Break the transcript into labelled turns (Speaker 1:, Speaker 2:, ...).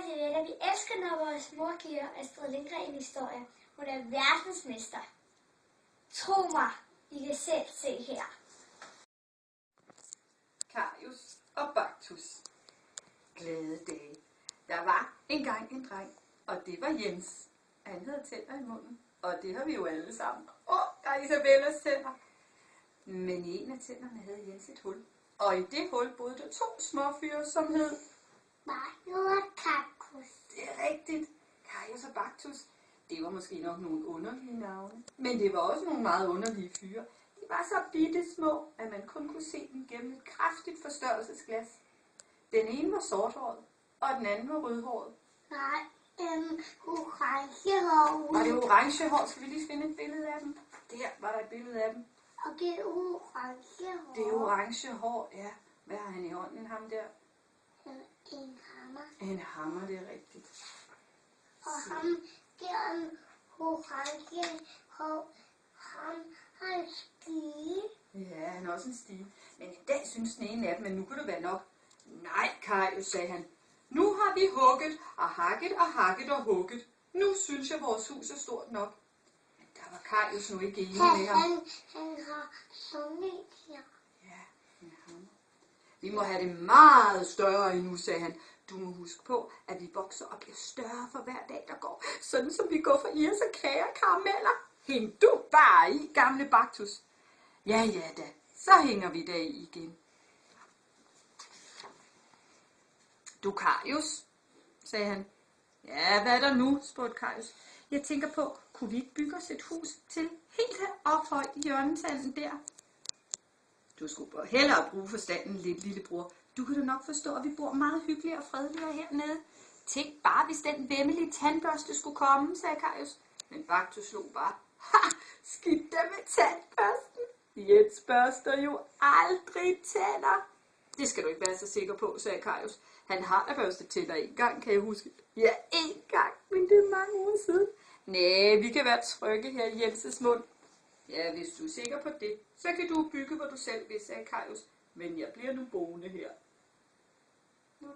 Speaker 1: Hej venner, vi elsker, når vores mor giver Astrid Lindgren historie. Hun er verdensmester. Tro mig, I kan selv se her.
Speaker 2: Karius og Baktus. Glade dage. Der var engang en dreng, og det var Jens. Han havde tænder i munden, og det har vi jo alle sammen. Der er Isabellas tænder. Men i en af tænderne havde Jens et hul. Og i det hul boede der 2 småfyre, som hed
Speaker 1: Mario og Kaktus.
Speaker 2: Det er rigtigt. Karius og Baktus. Det var måske nok nogle underlige navne. Men det var også nogle meget underlige fyre. De var så bitte små, at man kun kunne se dem gennem et kraftigt forstørrelsesglas. Den ene var sorthåret, og den anden var rødhåret.
Speaker 1: Nej, orangehår.
Speaker 2: Var det orange hår? Skal vi lige finde et billede af dem? Der var der et billede af dem.
Speaker 1: Og det er orangehår.
Speaker 2: Det er orange hår, ja. Hvad har han i hånden, ham der?
Speaker 1: En hammer.
Speaker 2: En hammer, det er rigtigt.
Speaker 1: Og ham der en orange hår. Han har en stige.
Speaker 2: Ja, han er også en stige. Men en dag synes den ene af dem, men nu kunne det være nok. Nej, Karius, sagde han. Nu har vi hugget og hakket og hakket og hugget. Nu synes jeg, vores hus er stort nok. Men der var Karius nu ikke enig med ham.
Speaker 1: Han har sunget her.
Speaker 2: Ja, en hammer. Vi må have det meget større endnu, sagde han. Du må huske på, at vi vokser og bliver større for hver dag, der går. Sådan som vi går for is og kager og karameller. Hæng du bare i, gamle Baktus. Ja da, så hænger vi der i igen. Du, Karius, sagde han. Ja, hvad er der nu, spurgte Karius. Jeg tænker på, kunne vi ikke bygge os et hus til helt ophøjt i hjørnetanden der? Du skulle hellere bruge forstanden lidt, lillebror. Du kan da nok forstå, at vi bor meget hyggeligere og fredeligere hernede. Tænk bare, hvis den væmmelige tandbørste skulle komme, sagde Karius. Men Baktus slog bare. Skidt da med tandbørsten. Jens børster jo aldrig tænder. Det skal du ikke være så sikker på, sagde Karius. Han har da børstet tænder en gang, kan jeg huske. Ja, en gang, men det er mange uger siden. Næh, vi kan være trygge her i Jenses mund. Ja, hvis du er sikker på det, så kan du bygge, hvor du selv vil, sagde Karius. Men jeg bliver nu boende her. Nu